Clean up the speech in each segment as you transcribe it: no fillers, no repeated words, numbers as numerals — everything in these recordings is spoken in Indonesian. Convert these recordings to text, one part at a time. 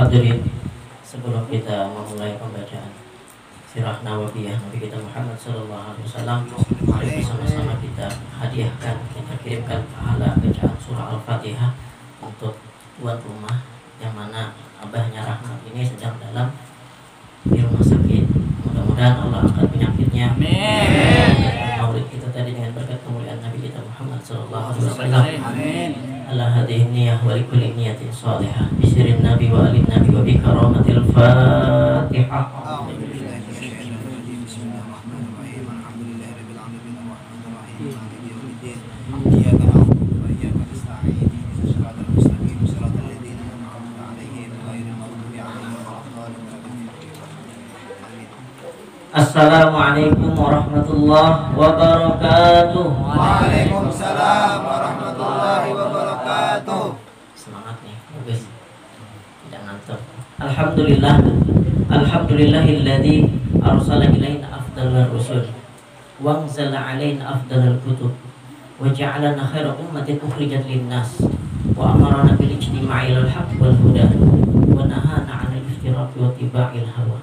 Hadirin, sebelum kita memulai pembacaan Sirah Nabawiyah Nabi kita Muhammad SAW, mari bersama-sama kita hadiahkan, kita kirimkan pahala bacaan surah Al-Fatihah untuk tuan rumah yang mana abahnya Rahmat ini sedang dalam di rumah sakit. Mudah-mudahan Allah angkat penyakitnya. Amin. Maulid kita tadi dengan berkat kemuliaan Nabi kita Muhammad SAW. Amin. Ala hadhihi niyah wa likulli niyatin salihah bi sirrin nabi wa alin nabi wa bi karamatil Fatihah. Assalamualaikum warahmatullahi wabarakatuh. Waalaikumsalam warahmatullahi wabarakatuh. Semangat nih, bagus. Tidak ngantuk. Alhamdulillah. Alhamdulillahilladzi arsala ilaina afdalal rusul wa anzala alaina afdalal kutub wa ja'alana khairal ummatin ukhrijat lin-nas wa amarna bil ijtima'i lil haqq wal huda wa nahana 'anil iftiraqi wa ittiba'il hawa.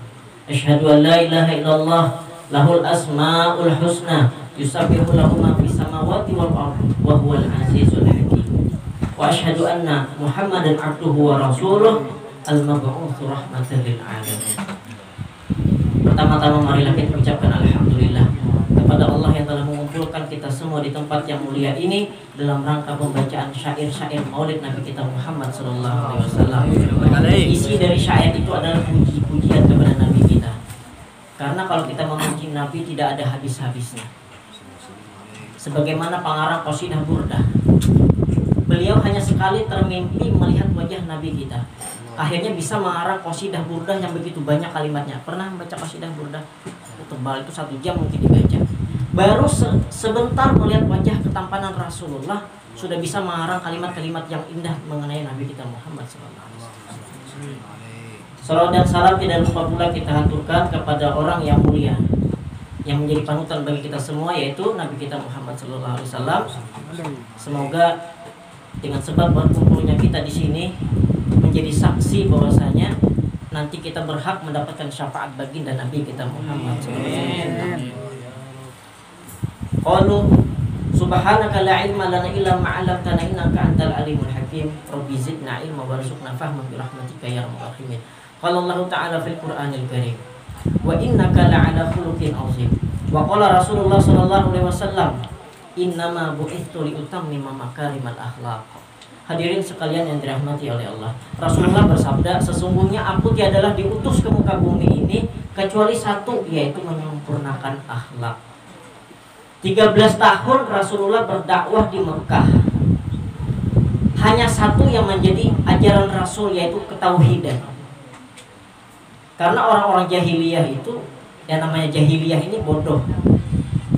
Asyhadu an la ilaha illallah lahul asmaul husna yusabbihu lahu ma fis samawati wal ardi wa huwal azizul hakim. Wa asyhadu anna Muhammadan abduhu wa rasuluh al-mab'uts rahmatan lil alamin. Pertama-tama marilah kita ucapkan alhamdulillah kepada Allah yang telah mengumpulkan kita semua di tempat yang mulia ini dalam rangka pembacaan syair-syair Maulid Nabi kita Muhammad sallallahu alaihi wasallam. Isi dari syair itu adalah puji-pujian kepada Nabi kita. Karena kalau kita memuji Nabi tidak ada habis-habisnya. Sebagaimana pengarang qasidah Burdah, beliau hanya sekali termimpi melihat wajah Nabi kita. Akhirnya bisa mengarang qasidah Burdah yang begitu banyak kalimatnya. Pernah membaca qasidah Burdah? Tebal itu 1 jam mungkin dibaca. Baru sebentar melihat wajah ketampanan Rasulullah sudah bisa mengarang kalimat-kalimat yang indah mengenai Nabi kita Muhammad SAW. Salawat dan salam tidak lupa pula kita haturkan kepada orang yang mulia yang menjadi panutan bagi kita semua, yaitu Nabi kita Muhammad SAW. Semoga dengan sebab berkumpulnya kita di sini menjadi saksi bahwasanya nanti kita berhak mendapatkan syafaat baginda Nabi kita Muhammad SAW. Qalu subhanaka la ilma lana illa ma 'allamtana innaka antal alimul hakim. Rabbi zidna ilma warzuqna fahma bi rahmatika ya arhamar rahimin. Qala Allah ta'ala fil Qur'anil Karim wa innaka la'ala khuluqin 'azim. Wa qala Rasulullah sallallahu alaihi wasallam innama bu'ithtu li utammima makarimal akhlaq. Hadirin sekalian yang dirahmati oleh Allah, Rasulullah bersabda, sesungguhnya aku tiadalah diutus ke muka bumi ini kecuali satu, yaitu menyempurnakan akhlak. 13 tahun Rasulullah berdakwah di Mekah. Hanya satu yang menjadi ajaran Rasul, yaitu ketauhidan. Karena orang-orang jahiliyah itu, yang namanya jahiliyah ini bodoh,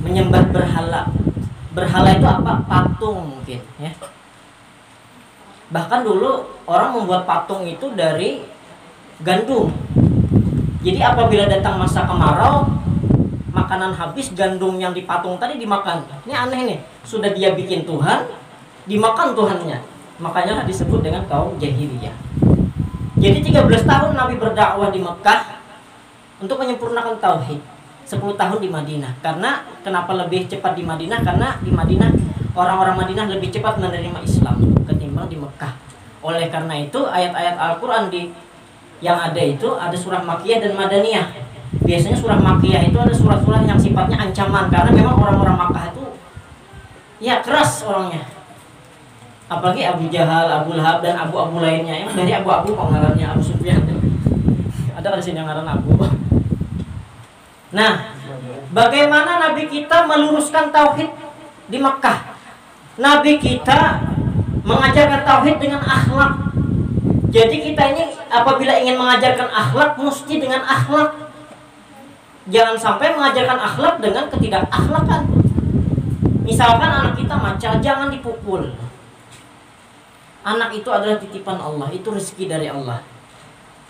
menyembah berhala. Berhala itu apa? Patung mungkin, ya. Bahkan dulu orang membuat patung itu dari gandum. Jadi apabila datang masa kemarau, makanan habis, gandum yang di patung tadi dimakan. Ini aneh nih, sudah dia bikin Tuhan, dimakan Tuhannya. Makanya disebut dengan kaum jahiliyah. Jadi 13 tahun Nabi berdakwah di Mekah untuk menyempurnakan tauhid. 10 tahun di Madinah. Karena kenapa lebih cepat di Madinah? Karena di Madinah orang-orang Madinah lebih cepat menerima Islam ketimbang di Mekah. Oleh karena itu ayat-ayat Al-Quran yang ada itu ada surah Makkiyah dan Madaniyah. Biasanya surah Makkiyah itu ada surah-surah yang sifatnya ancaman, karena memang orang-orang Makkah itu ya keras orangnya. Apalagi Abu Jahal, Abu Lahab dan Abu lainnya. Yang dari Abu kok ngarannya Abu Sufyan. Ada di sini yang ngaran Abu. Nah, bagaimana Nabi kita meluruskan tauhid di Mekah? Nabi kita mengajarkan tauhid dengan akhlak. Jadi kita ini apabila ingin mengajarkan akhlak, mesti dengan akhlak. Jangan sampai mengajarkan akhlak dengan ketidakakhlakan. Misalkan anak kita macal, jangan dipukul. Anak itu adalah titipan Allah, itu rezeki dari Allah.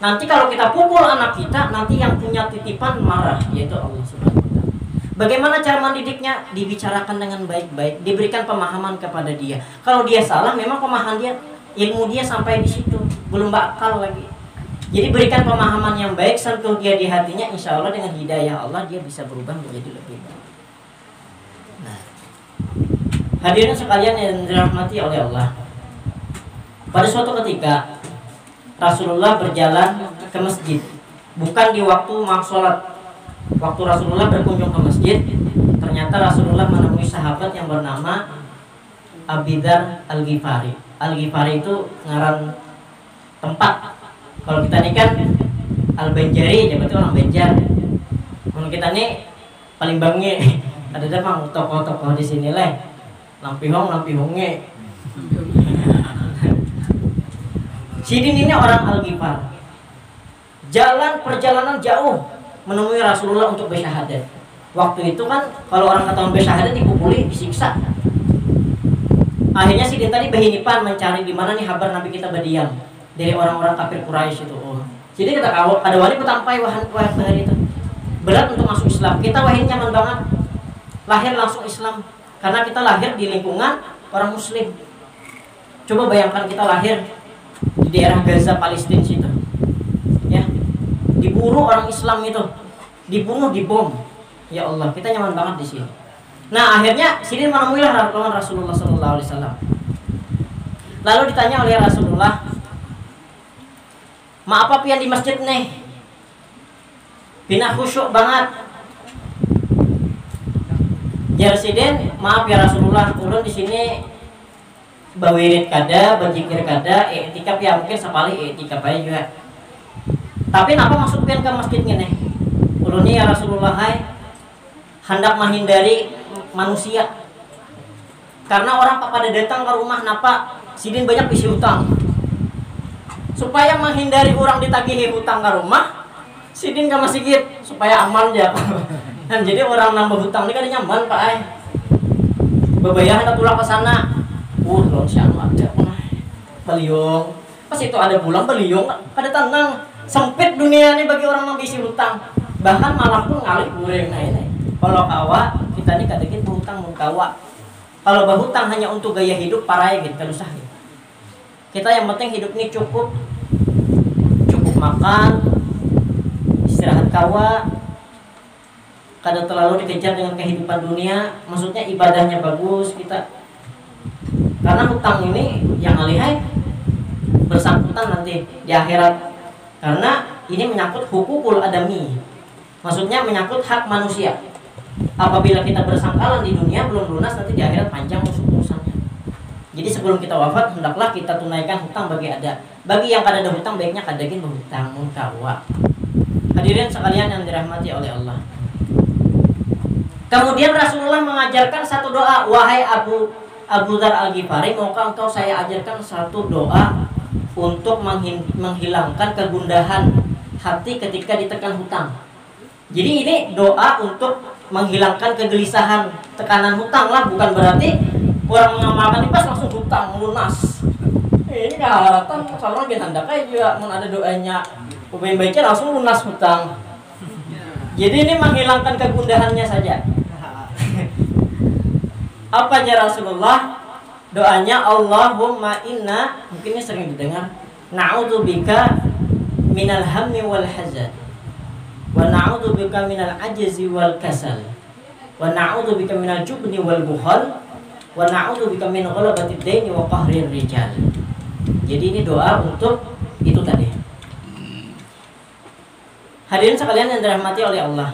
Nanti kalau kita pukul anak kita, nanti yang punya titipan marah, yaitu Allah Subhanahu wa Ta'ala. Bagaimana cara mendidiknya? Dibicarakan dengan baik-baik, diberikan pemahaman kepada dia. Kalau dia salah, memang pemahaman dia, ilmu dia sampai di situ, belum bakal lagi. Jadi berikan pemahaman yang baik, sentuh dia di hatinya, insya Allah dengan hidayah Allah dia bisa berubah menjadi lebih baik. Nah, hadirin sekalian yang dirahmati oleh Allah, pada suatu ketika Rasulullah berjalan ke masjid, bukan di waktu mau sholat. Waktu Rasulullah berkunjung ke masjid, ternyata Rasulullah menemui sahabat yang bernama Abi Dzar Al-Ghifari. Al-Ghifari itu ngaran tempat. Kalau kita ini kan Al-Banjari, berarti orang Banjar. Kalau kita ini paling bangi, ada memang tokoh-tokoh di sini lah. Lampihonge. Sidin ini orang Al-Ghifar. Perjalanan jauh menemui Rasulullah untuk bersyahadat. Waktu itu kan kalau orang ketahuan bersyahadat dipukuli, disiksa. Akhirnya Sidin tadi berhinipan mencari di mana nih kabar Nabi kita berdiam dari orang-orang kafir Quraisy itu. Jadi kita ada wali petampai wahan itu. Berat untuk masuk Islam. Kita wahin nyaman banget. Lahir langsung Islam karena kita lahir di lingkungan orang muslim. Coba bayangkan kita lahir di daerah Gaza, Palestina situ. Ya. Diburu orang Islam itu. Dibunuh, dibom. Ya Allah, kita nyaman banget di sini. Nah, akhirnya Sidin menemui Rasulullah SAW. Lalu ditanya oleh Rasulullah, "Ma apa pian di masjid nih? Bina khusyuk banget." Jar Sidin, "Maaf ya Rasulullah, ulun di sini bawirid kada, berzikir kada, i'tikaf ya mungkin sapali i'tikaf aja juga. Tapi napa maksud pian ke masjid ngene? Ulun ya Rasulullah hendak menghindari manusia. Karena orang pada datang ke rumah napa Sidin banyak isi hutang. Supaya menghindari orang ditagihi hutang ke rumah, Sidin ke masjid supaya aman aja. Dan jadi orang nambah hutang ini kan nyaman Pak ay. Bebayar hendak pulang ke sana. Belum siang ada. Beliung. Pas itu ada bulan beliung kada tenang. Sempit dunia ini bagi orang yang isi hutang. Bahkan malam pun ngalih goreng ini. Kalau kawa kita ini kadang berhutang mengkawa. Kalau berhutang hanya untuk gaya hidup parai gitu kan usah gitu. Kita yang penting hidup ini cukup makan, istirahat kawa, kada terlalu dikejar dengan kehidupan dunia. Maksudnya ibadahnya bagus kita. Karena hutang ini yang alihai bersangkutan nanti di akhirat. Karena ini menyangkut hukukul adami. Maksudnya menyangkut hak manusia. Apabila kita bersangkalan di dunia belum lunas, nanti di akhirat panjang urusannya. Jadi sebelum kita wafat hendaklah kita tunaikan hutang bagi yang kada ada hutang, baiknya kadakin berhutang mutawa. Hadirin sekalian yang dirahmati oleh Allah. Kemudian Rasulullah mengajarkan satu doa, wahai Abu Dzar Al-Ghifari, maukah engkau saya ajarkan satu doa untuk menghilangkan kegundahan hati ketika ditekan hutang. Jadi ini doa untuk menghilangkan kegelisahan, tekanan hutang lah, bukan berarti orang mengamalkan ini pas langsung hutang lunas. Ini keharatan kalau kita hendak juga ada doanya, pemain baiknya langsung lunas hutang. Jadi ini menghilangkan kegundahannya saja. Apa aja Rasulullah? Doanya Allahumma inna, mungkin ini sering didengar, na'udzubika minal hammi wal hazan, wa na'udzubika minal ajzi wal kasal, wa na'udzubika minal jubni wal bukhal, wa na'udzubika min ghalabatid daini wa qahrir rijal. Jadi ini doa untuk itu tadi. Hadirin sekalian yang dirahmati oleh Allah.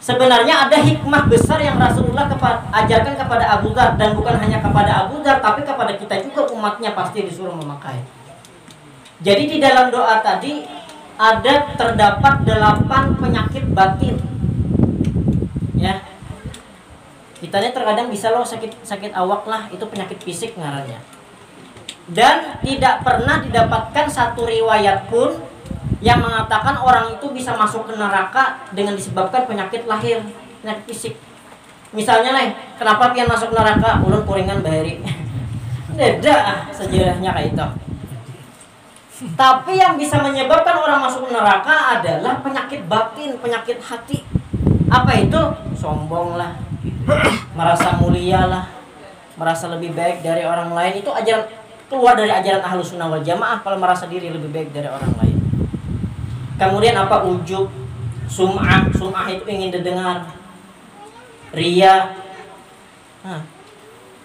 Sebenarnya ada hikmah besar yang Rasulullah ajarkan kepada Abu Dzar, dan bukan hanya kepada Abu Dzar tapi kepada kita juga, umatnya pasti disuruh memakai. Jadi di dalam doa tadi terdapat 8 penyakit batin. Ya. Kita ini terkadang bisa loh sakit awak lah, itu penyakit fisik ngarannya. Dan tidak pernah didapatkan satu riwayat pun yang mengatakan orang itu bisa masuk ke neraka dengan disebabkan penyakit lahir, penyakit fisik. Misalnya kenapa pian masuk neraka? Ulun puringan bahari. Beda sejarahnya kayak itu. Tapi yang bisa menyebabkan orang masuk neraka adalah penyakit batin, penyakit hati. Apa itu? Sombong lah, merasa mulia lah, merasa lebih baik dari orang lain. Itu ajaran keluar dari ajaran Ahlus Sunnah wal Jamaah kalau merasa diri lebih baik dari orang lain. Kemudian apa? Ujub, sum'ah. Sum'ah itu ingin didengar. Ria. Nah,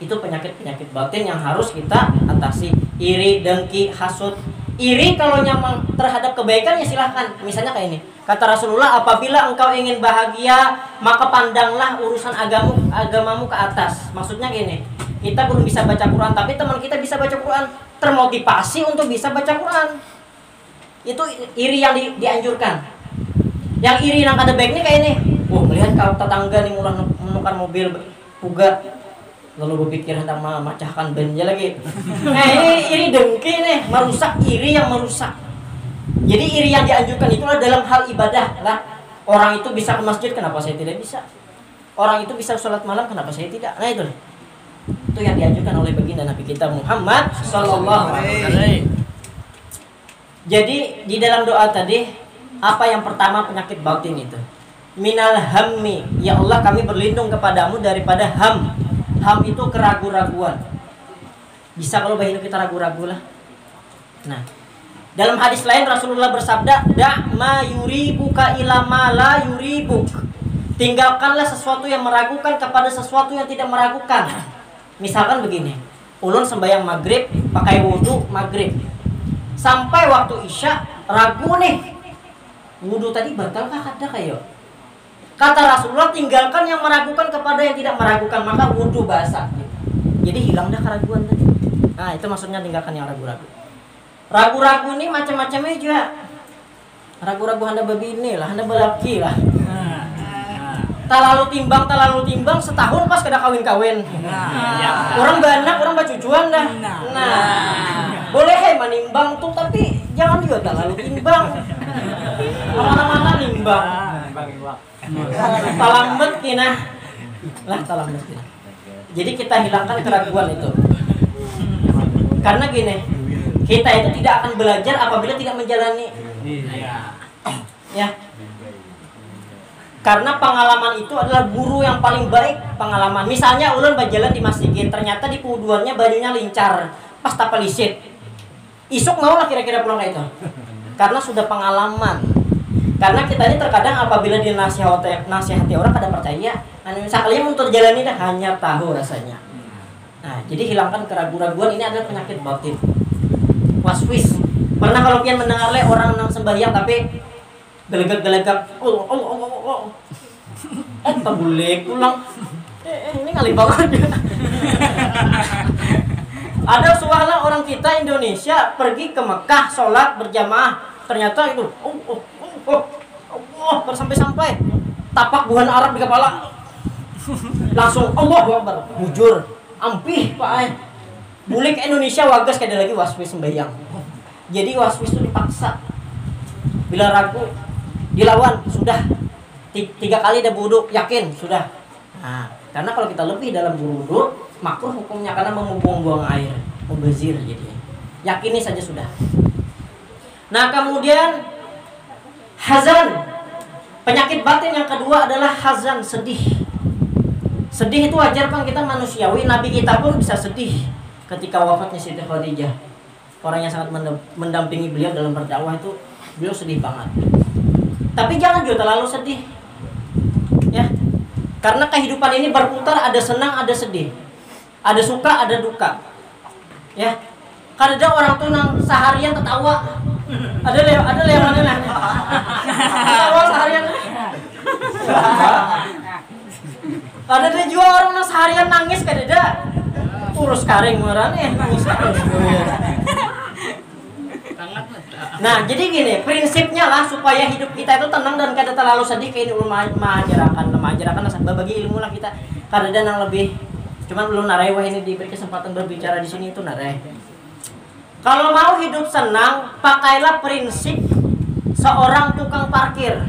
itu penyakit-penyakit batin yang harus kita atasi. Iri, dengki, hasud. Iri kalau nyaman terhadap kebaikan ya silahkan. Misalnya kayak ini. Kata Rasulullah, apabila engkau ingin bahagia, maka pandanglah urusan agamamu ke atas. Maksudnya gini, kita belum bisa baca Quran, tapi teman kita bisa baca Quran, termotivasi untuk bisa baca Quran. Itu iri yang dianjurkan. Yang iri yang ada baiknya kayak ini. Wah, melihat kau tetangga nih mulai menemukan mobil puga, lalu berpikir hendak memecahkan bannya lagi. Nah, ini dengki nih, merusak, iri yang merusak. Jadi iri yang dianjurkan itulah dalam hal ibadah lah. Orang itu bisa ke masjid, kenapa saya tidak bisa? Orang itu bisa sholat malam, kenapa saya tidak? Nah itu yang dianjurkan oleh baginda Nabi kita Muhammad Sallallahu Alaihi Wasallam. Jadi di dalam doa tadi, apa yang pertama penyakit batin itu? Minal hammi, ya Allah kami berlindung kepadamu daripada ham. Ham itu keraguan-raguan. Bisa kalau bahasa kita ragu-ragu lah. Nah, dalam hadis lain Rasulullah bersabda, "Da' ma yuribuka ila ma la yuribuk." Tinggalkanlah sesuatu yang meragukan kepada sesuatu yang tidak meragukan. Misalkan begini, ulun sembahyang maghrib pakai wudu maghrib. Sampai waktu isya ragu nih. Wudu tadi batal kah kada kayo? Kata Rasulullah, tinggalkan yang meragukan kepada yang tidak meragukan, maka wudu basah. Jadi hilang dah keraguan tadi. Nah, itu maksudnya tinggalkan yang ragu-ragu. Ragu-ragu ini macam-macamnya juga. Ragu-ragu handa babini lah, handa balaki lah. Tak lalu timbang setahun pas kada kawin-kawin. Orang banak, orang bacucuan dah. Nah, boleh manimbang tuh, tapi jangan juga tak lalu timbang. Mana-mana nimbang. Talambat kina. Jadi kita hilangkan keraguan itu. Karena gini, kita itu tidak akan belajar apabila tidak menjalani. Ya. Karena pengalaman itu adalah guru yang paling baik. Pengalaman. Misalnya ulun berjalan di masjid, ternyata di puduannya bajunya lincar, pas tapalisit. Isuk mau lah kira-kira pulang kayak itu. Karena sudah pengalaman. Karena kita ini terkadang apabila dinasihati orang kada percaya. Nah, misalnya untuk jalani dah hanya tahu rasanya. Nah, jadi hilangkan keraguan-raguan, ini adalah penyakit batin. Waswis. Pernah kalau pian mendengar orang nang sembahyang tapi gelegak-gelegak, oh, tabulik pulang. Ini ngali banget. Ada suara orang kita Indonesia pergi ke Mekah sholat berjamaah, ternyata itu Allah bersampai-sampai tapak buhan Arab di kepala, langsung Allahu Akbar, bujur, ampih Pak. Bulik Indonesia wagas kada lagi waswis sembahyang. Jadi waswis itu dipaksa. Bila ragu dilawan, sudah 3 kali dah wudu, yakin sudah. Nah, karena kalau kita lebih dalam wudu, makruh hukumnya karena membuang-buang air, membazir jadinya. Yakini saja sudah. Nah, kemudian hazan. Penyakit batin yang kedua adalah hazan, sedih. Sedih itu wajar kan, kita manusiawi. Nabi kita pun bisa sedih ketika wafatnya Siti Khadijah. Orang yang sangat mendampingi beliau dalam berdakwah itu, beliau sedih banget. Tapi jangan juga terlalu sedih. Ya. Karena kehidupan ini berputar, ada senang, ada sedih. Ada suka, ada duka. Ya. Kadang orang tuh nang seharian tertawa. Ada yang mana lah? Tertawa seharian. Ada juga orang nang seharian nangis kadang. Urus karing marane nangis terus. Nah, jadi gini, prinsipnya lah supaya hidup kita itu tenang dan kada terlalu sedih. Kayak ini ulun mengajarakan bagi ilmu lah kita. Kada ada yang lebih. Cuman belum narai wah ini diberi kesempatan berbicara di sini itu narai. Kalau mau hidup senang, pakailah prinsip seorang tukang parkir.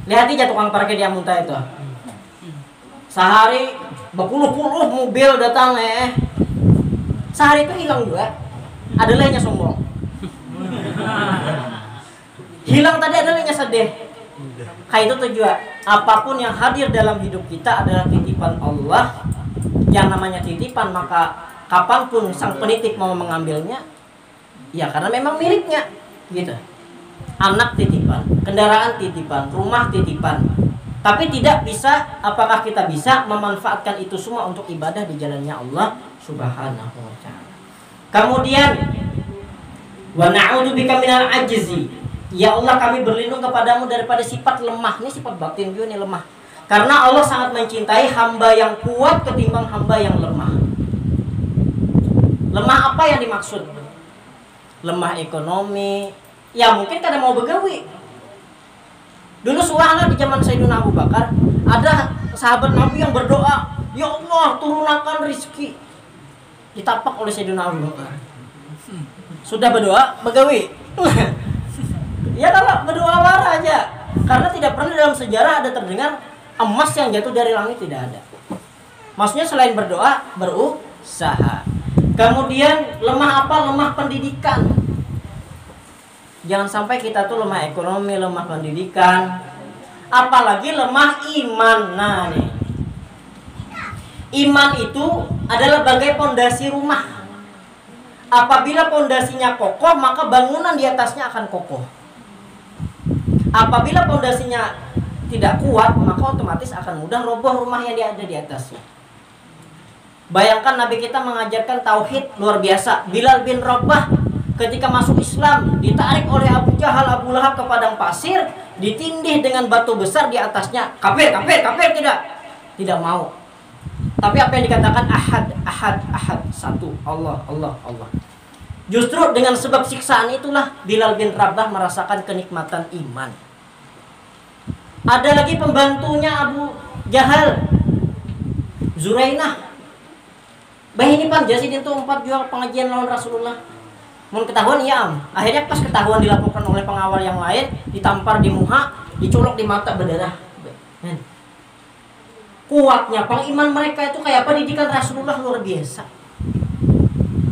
Lihat aja tukang parkir di Amunta itu. Sehari berpuluh-puluh mobil datang sehari itu hilang juga. Ada lainnya sombong. Hilang tadi ada lainnya sedih. Kayak itu tujuan. Apapun yang hadir dalam hidup kita adalah titipan Allah. Yang namanya titipan, maka kapanpun sang penitip mau mengambilnya, ya karena memang miliknya, gitu. anak titipan, kendaraan titipan, rumah titipan. Tapi tidak bisa, apakah kita bisa memanfaatkan itu semua untuk ibadah di jalannya Allah Subhanahu wa ta'ala. Kemudian wa na'udzubika minal ajzi. Ya Allah, kami berlindung kepadamu daripada sifat lemah. Ini sifat batin juga nih, lemah. Karena Allah sangat mencintai hamba yang kuat ketimbang hamba yang lemah. Lemah apa yang dimaksud? Lemah ekonomi. Ya mungkin kada mau begawi. Dulu suara di zaman Sayyidina Abu Bakar, ada sahabat Nabi yang berdoa, "Ya Allah, turunkan rizki." Ditapak oleh Sayyidina Abu Bakar. Sudah berdoa, begawi. Ya kalau berdoa warah aja. Karena tidak pernah dalam sejarah ada terdengar emas yang jatuh dari langit, tidak ada. Maksudnya selain berdoa, berusaha. Kemudian lemah apa? Lemah pendidikan. Jangan sampai kita tuh lemah ekonomi, lemah pendidikan, apalagi lemah iman. Nah nih, iman itu adalah bagai pondasi rumah. Apabila pondasinya kokoh, maka bangunan di atasnya akan kokoh. Apabila pondasinya tidak kuat, maka otomatis akan mudah roboh rumah yang ada di atasnya. Bayangkan Nabi kita mengajarkan tauhid luar biasa. Bilal bin Rabah ketika masuk Islam ditarik oleh Abu Jahal, Abu Lahab ke padang pasir, ditindih dengan batu besar di atasnya. Kafir, kafir, kafir, tidak mau. Tapi apa yang dikatakan ahad, ahad, ahad, satu, Allah, Allah, Allah. Justru dengan sebab siksaan itulah Bilal bin Rabah merasakan kenikmatan iman. Ada lagi pembantunya Abu Jahal, Zurainah. Ini pan jasidin itu 4 jual pengajian lawan Rasulullah. Mau ketahuan ya akhirnya pas ketahuan dilakukan oleh pengawal yang lain, ditampar di muka, dicolok di mata, berdarah. Kuatnya pengiman mereka itu kayak apa, didikan Rasulullah luar biasa.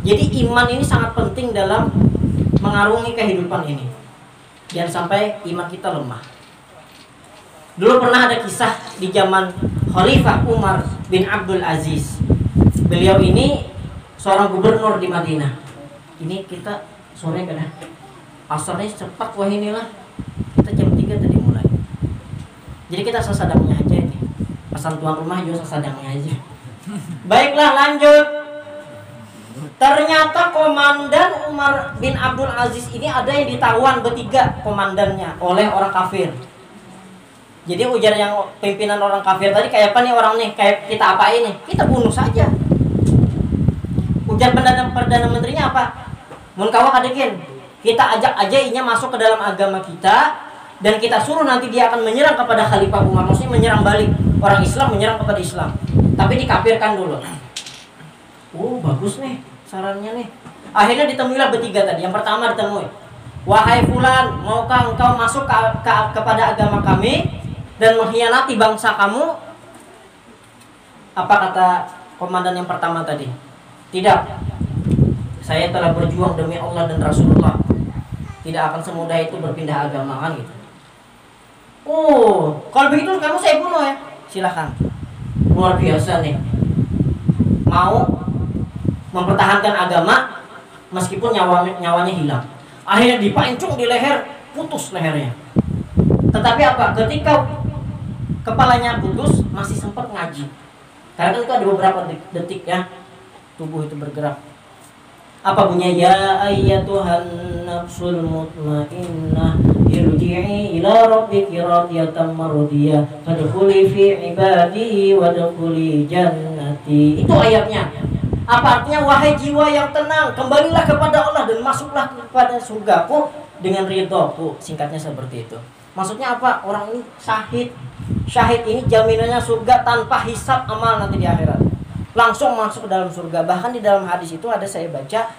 Jadi iman ini sangat penting dalam mengarungi kehidupan ini. Jangan sampai iman kita lemah. Dulu pernah ada kisah di zaman Khalifah Umar bin Abdul Aziz. Beliau ini seorang gubernur di Madinah. Ini kita sore kan, asarnya cepat, wah inilah kita jam 3 tadi mulai. Jadi kita sasadangnya aja ini. Pesan tuan rumah juga sasadangnya aja. Baiklah, lanjut. Ternyata komandan Umar bin Abdul Aziz ini ada yang ditawan bertiga komandannya oleh orang kafir. Jadi ujar yang pimpinan orang kafir tadi, kayak apa nih orang nih, kayak kita apa ini? Kita bunuh saja. Ujar Perdana Menterinya apa? Mun kawa kadekin, kita ajak aja inya masuk ke dalam agama kita, dan kita suruh nanti dia akan menyerang kepada Khalifah Umar. Maksudnya menyerang balik, orang Islam menyerang kepada Islam, tapi dikafirkan dulu. Oh bagus nih sarannya nih. Akhirnya ditemuilah bertiga tadi. Yang pertama ditemui, "Wahai fulan, maukah engkau masuk kepada agama kami dan mengkhianati bangsa kamu?" Apa kata komandan yang pertama tadi? "Tidak, saya telah berjuang demi Allah dan Rasulullah. Tidak akan semudah itu berpindah agama," kan gitu. Oh, kalau begitu kamu saya bunuh ya. Silahkan. Luar biasa nih. Mau mempertahankan agama meskipun nyawanya hilang. Akhirnya dipancung di leher, putus lehernya. Tetapi apa? Ketika kepalanya putus, masih sempat ngaji. Karena kan itu ada beberapa detik ya, tubuh itu bergerak. Apa bunyinya? Ya ayyatuhan nafsul mutmainnah irji'i ila rabbiki radiyatan mardiyah fadkhuli fi ibadi wadkhuli jannati. Itu ayatnya. Apa artinya? Wahai jiwa yang tenang, kembalilah kepada Allah dan masuklah kepada surgaku dengan ridhoku. Singkatnya seperti itu. Maksudnya apa? Orang ini syahid. Syahid ini jaminannya surga tanpa hisab amal nanti di akhirat. Langsung masuk ke dalam surga. Bahkan di dalam hadis itu ada saya baca,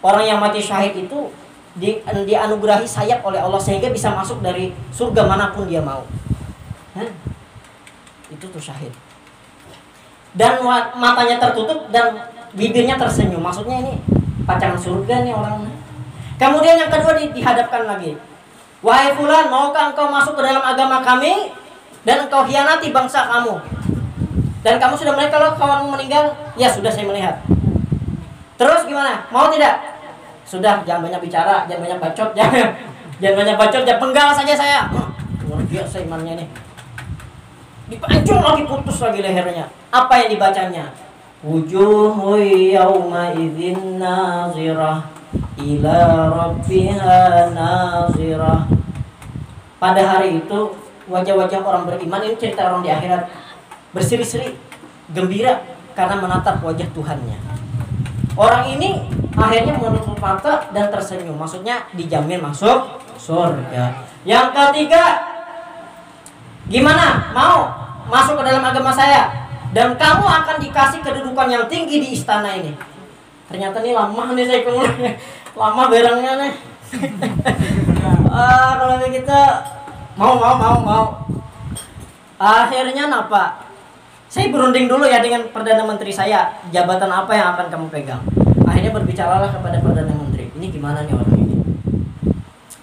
orang yang mati syahid itu dianugerahi sayap oleh Allah sehingga bisa masuk dari surga manapun dia mau. Itu tuh syahid. Dan matanya tertutup dan bibirnya tersenyum. Maksudnya ini pacaran surga nih orangnya. Kemudian yang kedua dihadapkan lagi. "Wahai fulan, maukah engkau masuk ke dalam agama kami dan engkau khianati bangsa kamu? Dan kamu sudah melihat kalau kawanmu meninggal?" "Ya sudah, saya melihat." "Terus gimana? Mau tidak?" "Sudah, jangan banyak bicara, jangan banyak bacot, jangan." Jangan banyak bacot, ya penggal saja saya. Luar biasa imannya nih. Dipancung lagi, putus lagi lehernya. Apa yang dibacanya? Wujuhu yawma idzin nazirah ila rabbiha nazirah. Pada hari itu wajah-wajah orang beriman, ini cerita orang di akhirat, berseri-seri, gembira karena menatap wajah Tuhannya. Orang ini akhirnya menutup mata dan tersenyum. Maksudnya dijamin masuk surga. Yang ketiga, gimana? Mau masuk ke dalam agama saya dan kamu akan dikasih kedudukan yang tinggi di istana ini. Ternyata nih lama nih saya keluarnya. Lama barangnya nih. Kalau kita mau. Akhirnya apa? Saya berunding dulu ya dengan Perdana Menteri saya. Jabatan apa yang akan kamu pegang? Akhirnya berbicaralah kepada Perdana Menteri. Ini gimana nih orang ini?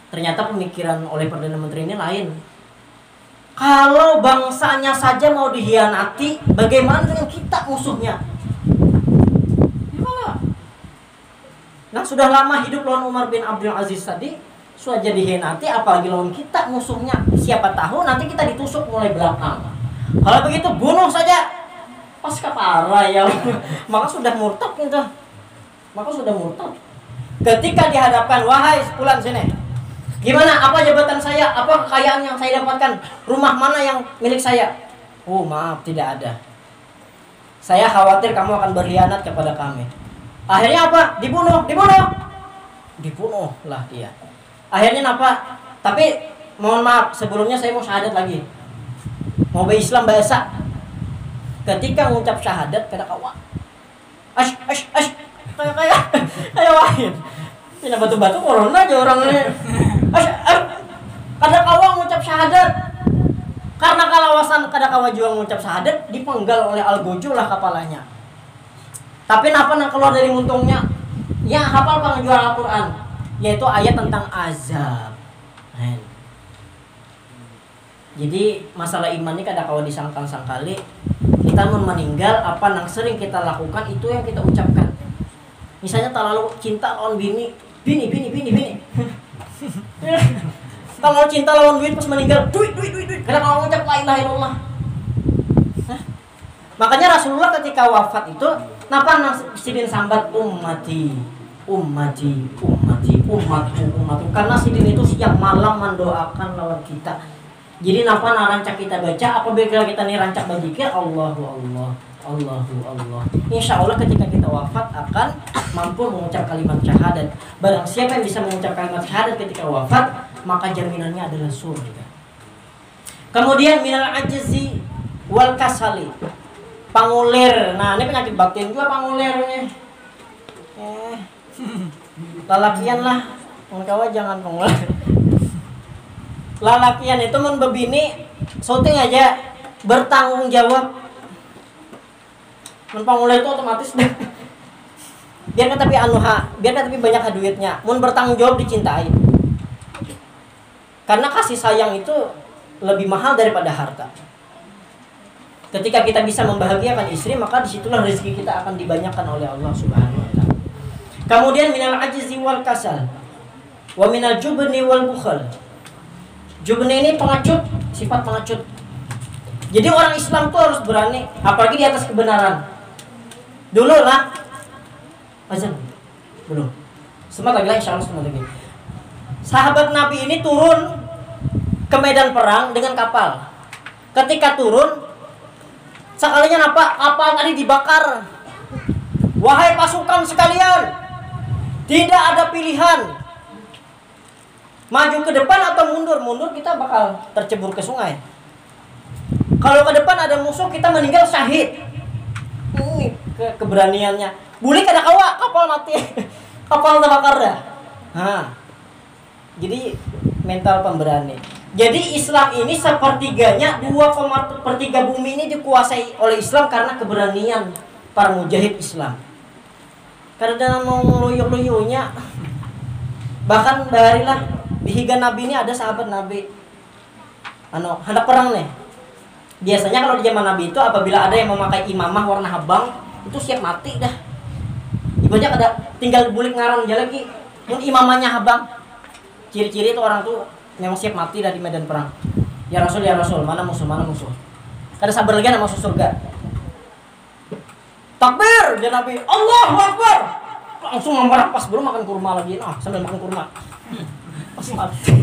Ternyata pemikiran oleh Perdana Menteri ini lain. Kalau bangsanya saja mau dihianati, bagaimana dengan kita musuhnya? Gimana? Nah, sudah lama hidup lawan Umar bin Abdul Aziz tadi, sudah jadi hianati, apalagi lawan kita musuhnya. Siapa tahu nanti kita ditusuk mulai belakang. Kalau begitu bunuh saja. Pasca parah ya. Maka sudah murtad gitu. Ketika dihadapkan, wahai sepulan sini, gimana? Apa jabatan saya? Apa kekayaan yang saya dapatkan? Rumah mana yang milik saya? Oh maaf, tidak ada. Saya khawatir kamu akan berkhianat kepada kami. Akhirnya apa? Dibunuh lah dia. Akhirnya apa? Tapi mohon maaf, sebelumnya saya mau syahadat lagi. Mau berislam bahasa. Ketika mengucap syahadat kata kawa. Kayak wahin. Tidak batu-batu corona aja orangnya. Kada kawa mengucap syahadat. Karena kalawasan kada kawa juang mengucap syahadat, dipenggal oleh algojo lah kepalanya. Tapi napa nang keluar dari muntungnya? Ya hafal penjual Al-Qur'an, yaitu ayat tentang azab. Jadi masalah iman ini kada kawa disangkal-sangkali. Kita meninggal, apa yang sering kita lakukan itu yang kita ucapkan. Misalnya terlalu cinta lawan bini. Kalau cinta lawan duit pas meninggal, duit. Kada kawa ngucap la ilaha illallah. Makanya Rasulullah ketika wafat itu napa nang sidin sambat umatku. Karena sidin itu siang malam mendoakan lawan kita. Jadi napa rancak kita baca apabila kita nih rancak berzikir Allahu Allah. Insya Allah ketika kita wafat akan mampu mengucap kalimat syahadat. Barang siapa yang bisa mengucap kalimat syahadat ketika wafat, maka jaminannya adalah surga. Kemudian minal ajzi wal kasali. Pangulir. Nah, ini penyakit batin juga pangulirnya. Lalakian lah. Kawan jangan pangulir. Lalakian itu mun bebini syuting aja bertanggung jawab. Mun pangulir itu otomatis biar tapi banyak duitnya. Mun bertanggung jawab dicintai. Karena kasih sayang itu lebih mahal daripada harta. Ketika kita bisa membahagiakan istri, maka disitulah rezeki kita akan dibanyakan oleh Allah Subhanahu wa ta'ala. Kemudian minal ajzi wal kasal wa minal jubni wal bukhal. Jubni ini pengecut, sifat pengecut. Jadi orang Islam tuh harus berani, apalagi di atas kebenaran. Dulu lah azan. Belum. Sebentar lagi insyaallah sebentar lagi. Sahabat Nabi ini turun ke medan perang dengan kapal. Ketika turun, sekalinya apa? Kapal tadi dibakar. Wahai pasukan sekalian, tidak ada pilihan. Maju ke depan atau mundur. Mundur kita bakal tercebur ke sungai. Kalau ke depan ada musuh, kita meninggal syahid. Ini keberaniannya. Boleh kada kawa, kapal mati. Kapal terbakar dah. Jadi mental pemberani. Jadi Islam ini sepertiganya, 2/3 bumi ini dikuasai oleh Islam karena keberanian para mujahid Islam. Karena mau ngeluyuk-luyuknya, bahkan barilah di higa Nabi ini ada sahabat Nabi, hendak perang nih. Biasanya kalau di zaman Nabi itu apabila ada yang memakai imamah warna abang, itu siap mati dah. Ibaratnya kada tinggal bulik ngaran aja lagi. Mun imamahnya abang, ciri-ciri itu orang tuh memang siap mati dari medan perang. Ya Rasul, mana musuh, mana musuh. Kada sabar lagi nak masuk surga. Takbir, dia Nabi, Allahu Akbar. Langsung memeras belum makan kurma lagi. Sambil makan kurma. Pas mati.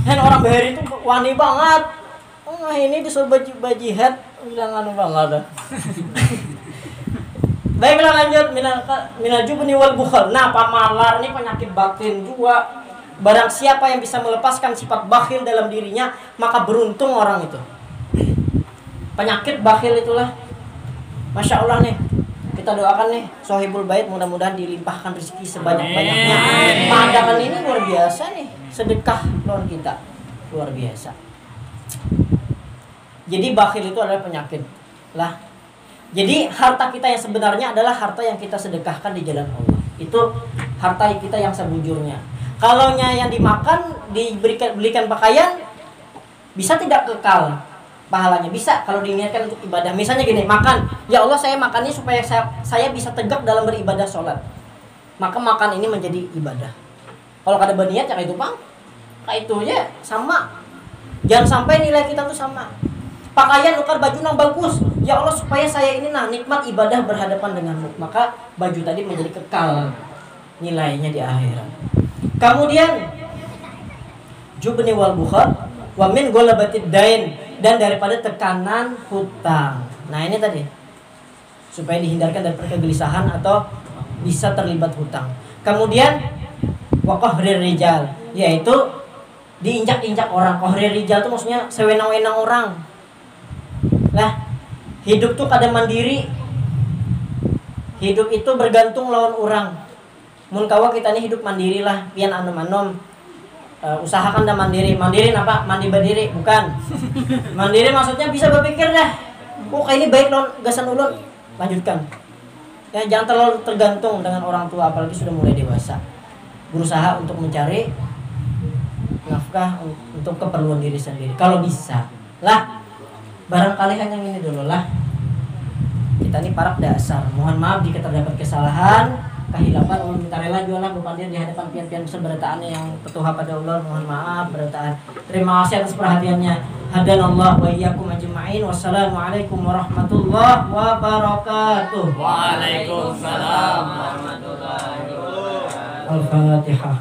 Dan orang Bahari itu wani banget. Ini disuruh baju jihad, bilang anu banget. Baiklah lanjut, minal jubni wal bukhal. Nah, pamalar ini penyakit batin juga. Barang siapa yang bisa melepaskan sifat bakhil dalam dirinya, maka beruntung orang itu. Penyakit bakhil itulah, Masya Allah nih, kita doakan nih Sohibul Bait, mudah-mudahan dilimpahkan rezeki sebanyak-banyaknya. Pandangan ini luar biasa nih, sedekah lawan kita luar biasa. Jadi bakhil itu adalah penyakit lah. Jadi harta kita yang sebenarnya adalah harta yang kita sedekahkan di jalan Allah. Itu harta kita yang sebujurnya. Kalau yang dimakan, belikan pakaian, bisa tidak kekal pahalanya? Bisa kalau diniatkan untuk ibadah. Misalnya gini, makan, ya Allah saya makan ini supaya saya bisa tegak dalam beribadah sholat. Maka makan ini menjadi ibadah. Kalau kada berniat ya kayak itu bang, kayak itu ya sama. Jangan sampai nilai kita tuh sama. Pakaian nukar baju yang bagus, ya Allah supaya saya ini nikmat ibadah berhadapan denganmu. Maka baju tadi menjadi kekal nilainya di akhirat. Kemudian jubni wal bukhar wa min ghalabatid dain, dan daripada tekanan hutang. Nah ini tadi supaya dihindarkan dari kegelisahan atau bisa terlibat hutang. Kemudian wa qahrir rijal, yaitu diinjak-injak orang. Qahrir rijal itu maksudnya sewenang-wenang orang. Lah, hidup tuh kada mandiri. Hidup itu bergantung lawan orang. Mun kawa kita ini hidup mandiri lah, pian anom-anom. Usahakan dah mandiri. Mandiri apa? Mandi berdiri, bukan. Mandiri maksudnya bisa berpikir dah. Kayak ini baik non, gasan ulun. Lanjutkan. Ya jangan terlalu tergantung dengan orang tua, apalagi sudah mulai dewasa. Berusaha untuk mencari nafkah untuk keperluan diri sendiri. Kalau bisa. Lah, barangkali hanya ini dulu lah. Kita ini parak dasar. Mohon maaf jika terdapat kesalahan, kehilapan, ulun minta rela jualan bukan di hadapan pian-pian seberataan yang petuha pada Allah. Mohon maaf berataan. Terima kasih atas perhatiannya. Hadanallah wa iyyakum ajma'in. Wassalamualaikum warahmatullahi wabarakatuh. Waalaikumsalam warahmatullahi wabarakatuh. Al-Fatihah.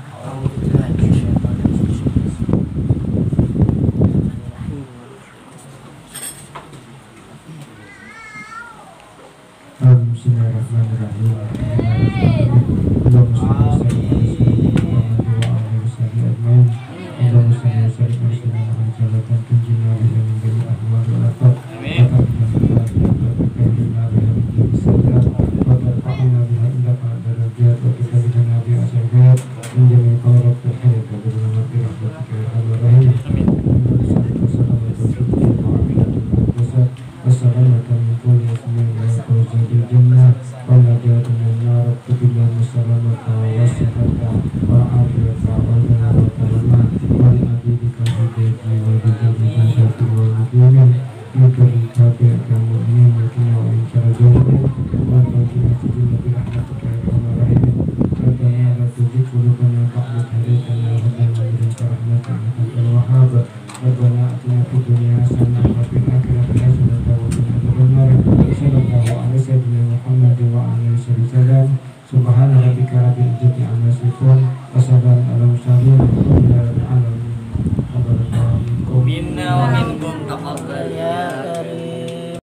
Minna wa minkum taqabbal.